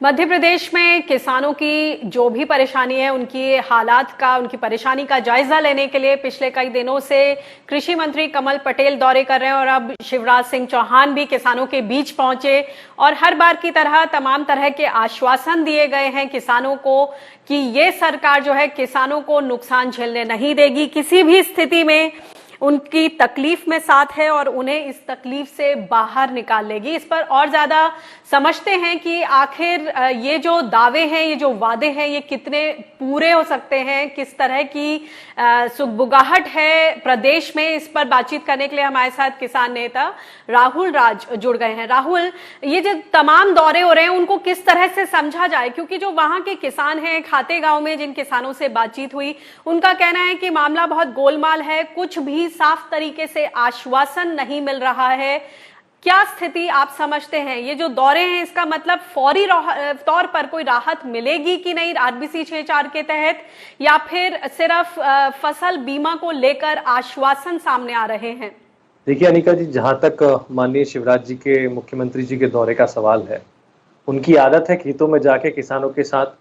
मध्य प्रदेश में किसानों की जो भी परेशानी है, उनकी हालात का, उनकी परेशानी का जायजा लेने के लिए पिछले कई दिनों से कृषि मंत्री कमल पटेल दौरे कर रहे हैं और अब शिवराज सिंह चौहान भी किसानों के बीच पहुंचे और हर बार की तरह तमाम तरह के आश्वासन दिए गए हैं किसानों को कि ये सरकार जो है किसानों को नुकसान झेलने नहीं देगी, किसी भी स्थिति में उनकी तकलीफ में साथ है और उन्हें इस तकलीफ से बाहर निकाल लेगी। इस पर और ज्यादा समझते हैं कि आखिर ये जो दावे हैं, ये जो वादे हैं, ये कितने पूरे हो सकते हैं, किस तरह की सुगबुगाहट है प्रदेश में। इस पर बातचीत करने के लिए हमारे साथ किसान नेता राहुल राज जुड़ गए हैं। राहुल, ये जो तमाम दौरे हो रहे हैं उनको किस तरह से समझा जाए, क्योंकि जो वहां के किसान हैं, खाते गांव में जिन किसानों से बातचीत हुई, उनका कहना है कि मामला बहुत गोलमाल है, कुछ भी साफ तरीके से आश्वासन नहीं मिल रहा है। क्या स्थिति आप समझते हैं? ये जो दौरे हैं, इसका मतलब फौरी तौर पर कोई राहत मिलेगी कि नहीं आरबीसी 6.4 के तहत, या फिर सिर्फ फसल बीमा को लेकर आश्वासन सामने आ रहे हैं? देखिए अनिका जी, जहां तक माननीय शिवराज जी के, मुख्यमंत्री जी के दौरे का सवाल है, उनकी आदत है खेतों में जाके किसानों के साथ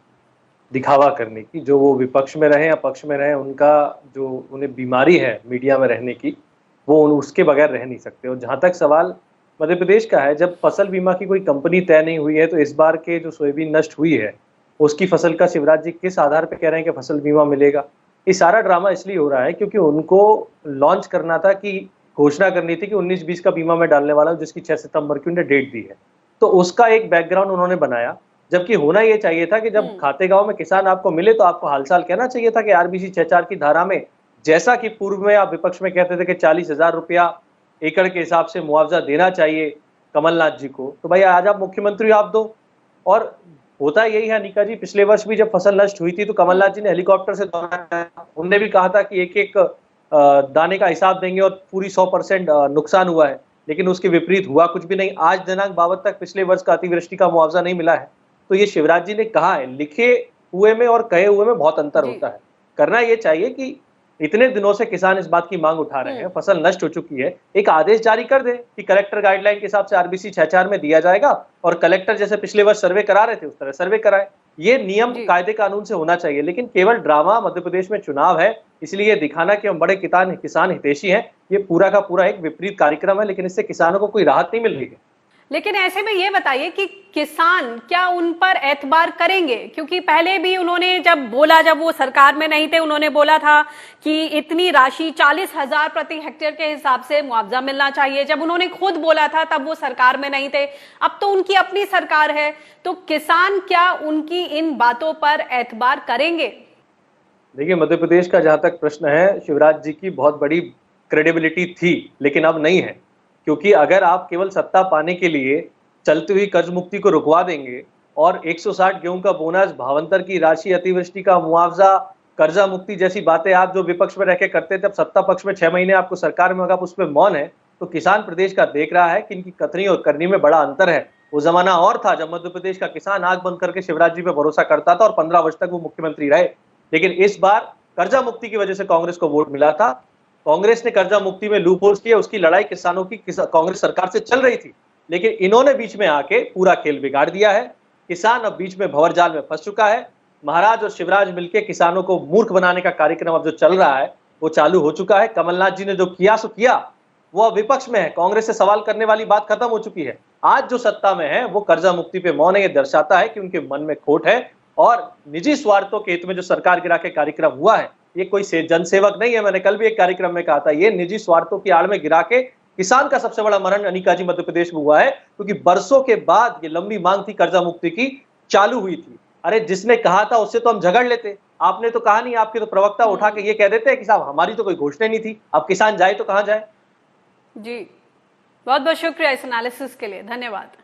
दिखावा करने की। जो वो विपक्ष में रहे या पक्ष में रहे, उनका जो उन्हें बीमारी है मीडिया में रहने की, वो उसके बगैर रह नहीं सकते। और जहाँ तक सवाल मध्य प्रदेश का है, जब फसल बीमा की कोई कंपनी तय नहीं हुई है, तो इस बार के जो सोयाबीन नष्ट हुई है उसकी फसल का शिवराज जी किस आधार पर कह रहे हैं कि फसल बीमा मिलेगा? ये सारा ड्रामा इसलिए हो रहा है क्योंकि उनको लॉन्च करना था, कि घोषणा करनी थी कि 19-20 का बीमा मैं डालने वाला हूँ, जिसकी 6 सितंबर की उन्हें डेट दी है। तो उसका एक बैकग्राउंड उन्होंने बनाया, जबकि होना यह चाहिए था कि जब खाते गांव में किसान आपको मिले तो आपको हालचाल कहना चाहिए था कि आरबीसी 6.4 की धारा में, जैसा कि पूर्व में आप विपक्ष में कहते थे कि 40,000 रुपया एकड़ के हिसाब से मुआवजा देना चाहिए कमलनाथ जी को, तो भाई आज आप मुख्यमंत्री आप दो। और होता यही है अनिका जी, पिछले वर्ष भी जब फसल नष्ट हुई थी तो कमलनाथ जी ने हेलीकॉप्टर से दौरा किया। उनने भी कहा था कि एक एक दाने का हिसाब देंगे और पूरी 100% नुकसान हुआ है, लेकिन उसके विपरीत हुआ कुछ भी नहीं। आज दिनांक 52 तक पिछले वर्ष का अतिवृष्टि का मुआवजा नहीं मिला है। तो ये शिवराज जी ने कहा है, लिखे हुए में और कहे हुए में बहुत अंतर होता है। करना ये चाहिए कि इतने दिनों से किसान इस बात की मांग उठा रहे हैं, फसल नष्ट हो चुकी है, एक आदेश जारी कर दे कि कलेक्टर गाइडलाइन के हिसाब से आरबीसी 6.4 में दिया जाएगा और कलेक्टर जैसे पिछले वर्ष सर्वे करा रहे थे उस तरह सर्वे कराए। ये नियम कायदे कानून से होना चाहिए, लेकिन केवल ड्रामा। मध्य प्रदेश में चुनाव है, इसलिए ये दिखाना कि हम बड़े किसान हितैषी हैं, ये पूरा का पूरा एक विपरीत कार्यक्रम है, लेकिन इससे किसानों को कोई राहत नहीं मिल रही है। लेकिन ऐसे में ये बताइए कि किसान क्या उन पर एतबार करेंगे? क्योंकि पहले भी उन्होंने जब बोला, जब वो सरकार में नहीं थे, उन्होंने बोला था कि इतनी राशि 40,000 प्रति हेक्टेयर के हिसाब से मुआवजा मिलना चाहिए। जब उन्होंने खुद बोला था तब वो सरकार में नहीं थे, अब तो उनकी अपनी सरकार है, तो किसान क्या उनकी इन बातों पर एतबार करेंगे? देखिए, मध्य प्रदेश का जहां तक प्रश्न है, शिवराज जी की बहुत बड़ी क्रेडिबिलिटी थी, लेकिन अब नहीं है। क्योंकि अगर आप केवल सत्ता पाने के लिए चलती हुई कर्ज मुक्ति को रुकवा देंगे और 160 गेहूं का बोनस, भावांतर की राशि, अतिवृष्टि का मुआवजा, कर्जा मुक्ति जैसी बातें आप जो विपक्ष में रह के करते थे, अब सत्ता पक्ष में 6 महीने आपको सरकार में होगा, उस पर मौन है, तो किसान प्रदेश का देख रहा है कि इनकी कथनी और करनी में बड़ा अंतर है। वो जमाना और था जब मध्य प्रदेश का किसान आंख बंद करके शिवराज जी पे भरोसा करता था और 15 वर्ष तक वो मुख्यमंत्री रहे। लेकिन इस बार कर्जा मुक्ति की वजह से कांग्रेस को वोट मिला था, कांग्रेस ने कर्जा मुक्ति में लूपहोल्स किए, उसकी लड़ाई किसानों की कांग्रेस सरकार से चल रही थी, लेकिन इन्होंने बीच में आके पूरा खेल बिगाड़ दिया है। किसान अब बीच में भंवर जाल में फंस चुका है। महाराज और शिवराज मिलकर किसानों को मूर्ख बनाने का कार्यक्रम अब जो चल रहा है वो चालू हो चुका है। कमलनाथ जी ने जो किया सो किया, वो अब विपक्ष में है, कांग्रेस से सवाल करने वाली बात खत्म हो चुकी है। आज जो सत्ता में है वो कर्जा मुक्ति पे मौन है। ये दर्शाता है कि उनके मन में खोट है और निजी स्वार्थों के हित में जो सरकार गिरा के कार्यक्रम हुआ है, ये कोई जनसेवक नहीं है। मैंने कल भी एक कार्यक्रम में कहा था, ये निजी स्वार्थों की आड़ में गिरा के किसान का सबसे बड़ा मरण अनिका जी मध्य प्रदेश में हुआ है, क्योंकि बरसों के बाद ये लंबी मांग थी कर्जा मुक्ति की, चालू हुई थी। अरे जिसने कहा था उससे तो हम झगड़ लेते, आपने तो कहा नहीं। आपके तो प्रवक्ता उठा के ये कह देते हैं कि साहब हमारी तो कोई घोषणा नहीं थी, अब किसान जाए तो कहां जाए। जी, बहुत बहुत शुक्रिया इस एनालिसिस के लिए, धन्यवाद।